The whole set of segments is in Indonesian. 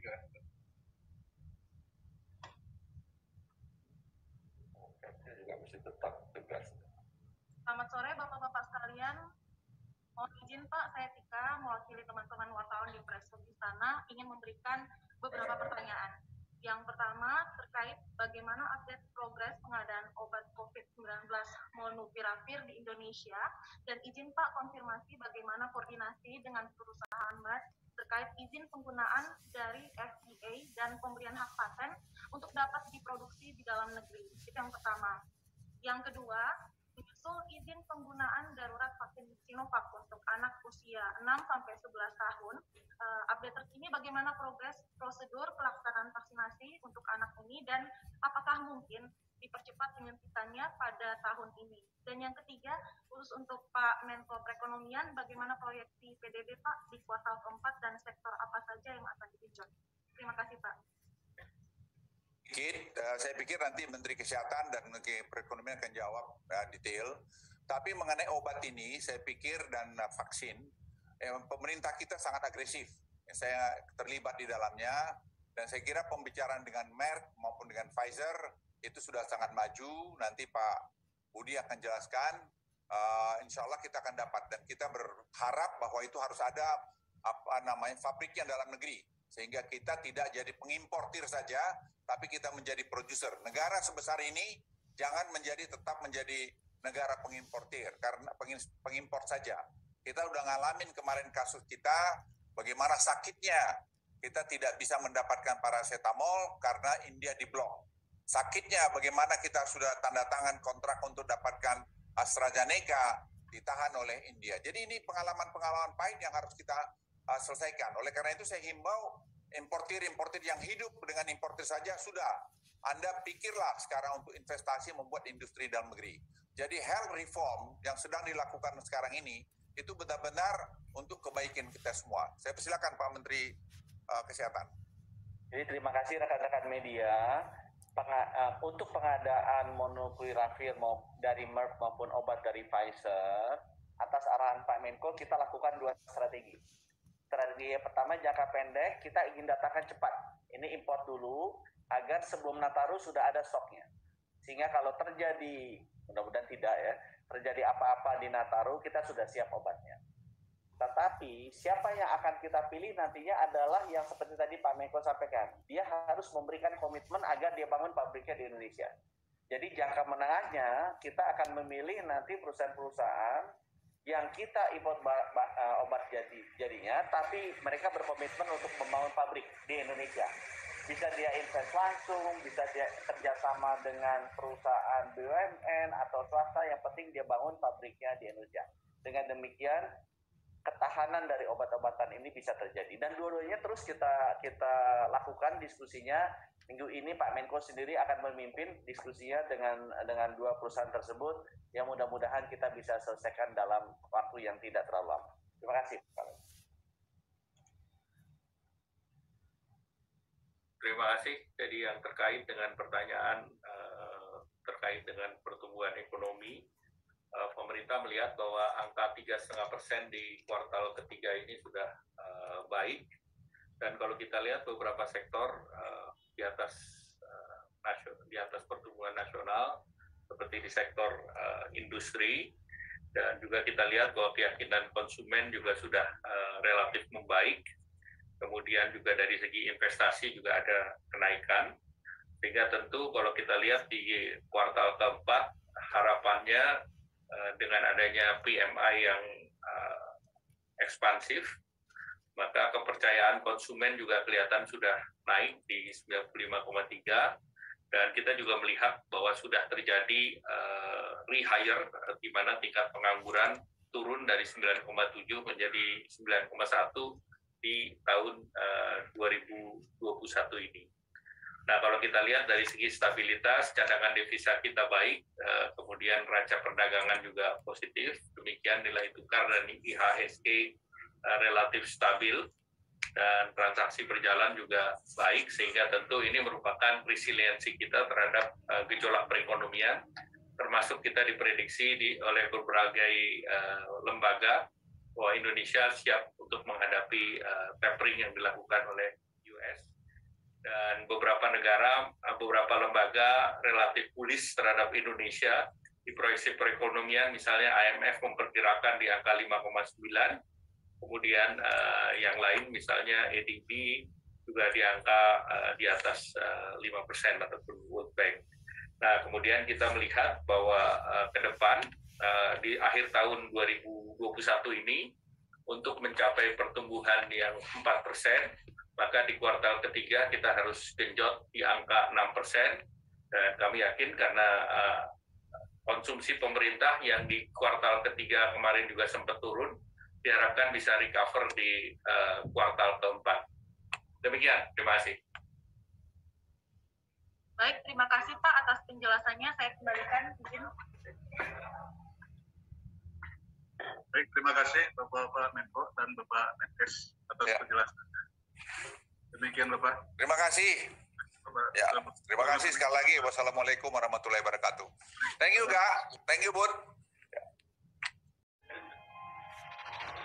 juga mesti tetap tegas. Selamat sore Bapak-Bapak sekalian. Mohon izin Pak, saya Tika, mewakili teman-teman wartawan di Press Istana, ingin memberikan beberapa pertanyaan. Yang pertama terkait bagaimana update progres pengadaan obat COVID-19 Molnupiravir di Indonesia, dan izin Pak konfirmasi bagaimana koordinasi dengan perusahaan Merck terkait izin penggunaan dari FDA dan pemberian hak paten untuk dapat diproduksi di dalam negeri. Itu yang pertama. Yang kedua, menyusul izin penggunaan darurat vaksin Sinovac untuk anak usia 6-11 tahun, update terkini bagaimana progres prosedur pelaksanaan vaksinasi untuk anak ini dan apakah mungkin dipercepat penyuntikannya pada tahun ini. Dan yang ketiga, khusus untuk Pak Menko Perekonomian, bagaimana proyeksi PDB Pak di kuartal keempat dan sektor apa saja yang akan digenjot. Terima kasih Pak. Saya pikir nanti Menteri Kesehatan dan Menteri Perekonomian akan jawab detail. Tapi mengenai obat ini, saya pikir dan vaksin, pemerintah kita sangat agresif. Saya terlibat di dalamnya, dan saya kira pembicaraan dengan Merck maupun dengan Pfizer itu sudah sangat maju. Nanti Pak Budi akan jelaskan. Insya Allah kita akan dapat, dan kita berharap bahwa itu harus ada pabriknya dalam negeri, sehingga kita tidak jadi pengimportir saja, tapi kita menjadi produser. Negara sebesar ini jangan tetap menjadi negara pengimportir, karena pengimpor saja. Kita udah ngalamin kemarin kasus kita, bagaimana sakitnya kita tidak bisa mendapatkan paracetamol karena India diblok. Sakitnya bagaimana kita sudah tanda tangan kontrak untuk dapatkan AstraZeneca ditahan oleh India. Jadi ini pengalaman-pengalaman pahit yang harus kita selesaikan. Oleh karena itu saya himbau importir-importir yang hidup dengan importir saja sudah. Anda pikirlah sekarang untuk investasi membuat industri dalam negeri. Jadi health reform yang sedang dilakukan sekarang ini itu benar-benar untuk kebaikan kita semua. Saya persilakan Pak Menteri Kesehatan. Jadi terima kasih rekan-rekan media. Untuk pengadaan Molnupiravir dari Merck maupun obat dari Pfizer, atas arahan Pak Menko kita lakukan dua strategi. Strategi yang pertama jangka pendek, kita ingin datangkan cepat. Ini import dulu agar sebelum Nataru sudah ada stoknya. Sehingga kalau terjadi, mudah-mudahan tidak ya, terjadi apa-apa di Nataru, kita sudah siap obatnya. Tetapi siapa yang akan kita pilih nantinya adalah yang seperti tadi Pak Menko sampaikan. Dia harus memberikan komitmen agar dia bangun pabriknya di Indonesia. Jadi jangka menengahnya kita akan memilih nanti perusahaan-perusahaan yang kita import obat jadinya, tapi mereka berkomitmen untuk membangun pabrik di Indonesia. Bisa dia invest langsung, bisa dia kerjasama dengan perusahaan BUMN atau swasta, yang penting dia bangun pabriknya di Indonesia. Dengan demikian, ketahanan dari obat-obatan ini bisa terjadi. Dan dua-duanya terus kita lakukan diskusinya. Minggu ini Pak Menko sendiri akan memimpin diskusinya dengan dua perusahaan tersebut, yang mudah-mudahan kita bisa selesaikan dalam waktu yang tidak terlalu lama. Terima kasih. Terima kasih. Jadi yang terkait dengan pertanyaan terkait dengan pertumbuhan ekonomi, pemerintah melihat bahwa angka 3,5% di kuartal ketiga ini sudah baik. Dan kalau kita lihat beberapa sektor di atas pertumbuhan nasional, seperti di sektor industri, dan juga kita lihat bahwa keyakinan konsumen juga sudah relatif membaik. Kemudian juga dari segi investasi juga ada kenaikan, sehingga tentu kalau kita lihat di kuartal keempat, harapannya dengan adanya PMI yang ekspansif, maka kepercayaan konsumen juga kelihatan sudah naik di 95,3, dan kita juga melihat bahwa sudah terjadi rehire, di mana tingkat pengangguran turun dari 9,7 menjadi 9,1 di tahun 2021 ini. Nah, kalau kita lihat dari segi stabilitas, cadangan devisa kita baik, kemudian neraca perdagangan juga positif, demikian nilai tukar dan IHSG relatif stabil, dan transaksi berjalan juga baik, sehingga tentu ini merupakan resiliensi kita terhadap gejolak perekonomian, termasuk kita diprediksi oleh berbagai lembaga bahwa Indonesia siap untuk menghadapi tapering yang dilakukan oleh US. Dan beberapa negara, beberapa lembaga relatif bullish terhadap Indonesia. Di proyeksi perekonomian misalnya IMF memperkirakan di angka 5,9, kemudian yang lain misalnya ADB juga di angka di atas 5% ataupun World Bank. Nah, kemudian kita melihat bahwa ke depan di akhir tahun 2021 ini untuk mencapai pertumbuhan yang 4%, maka di kuartal ketiga kita harus genjot di angka 6%, dan kami yakin karena konsumsi pemerintah yang di kuartal ketiga kemarin juga sempat turun, diharapkan bisa recover di kuartal keempat. Demikian, terima kasih. Baik, terima kasih Pak atas penjelasannya. Saya kembalikan izin. Baik, terima kasih Bapak Menko dan Bapak Menkes atas penjelasannya. Demikian Bapak. Terima kasih. Bapak. Ya, terima kasih sekali lagi. Wassalamualaikum warahmatullahi wabarakatuh. Thank you, Kak. Thank you, Bud.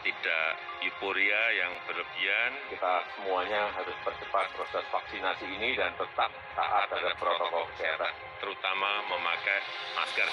Tidak euforia yang berlebihan, kita semuanya harus percepat proses vaksinasi ini dan tetap taat terhadap protokol kesehatan, terutama memakai masker.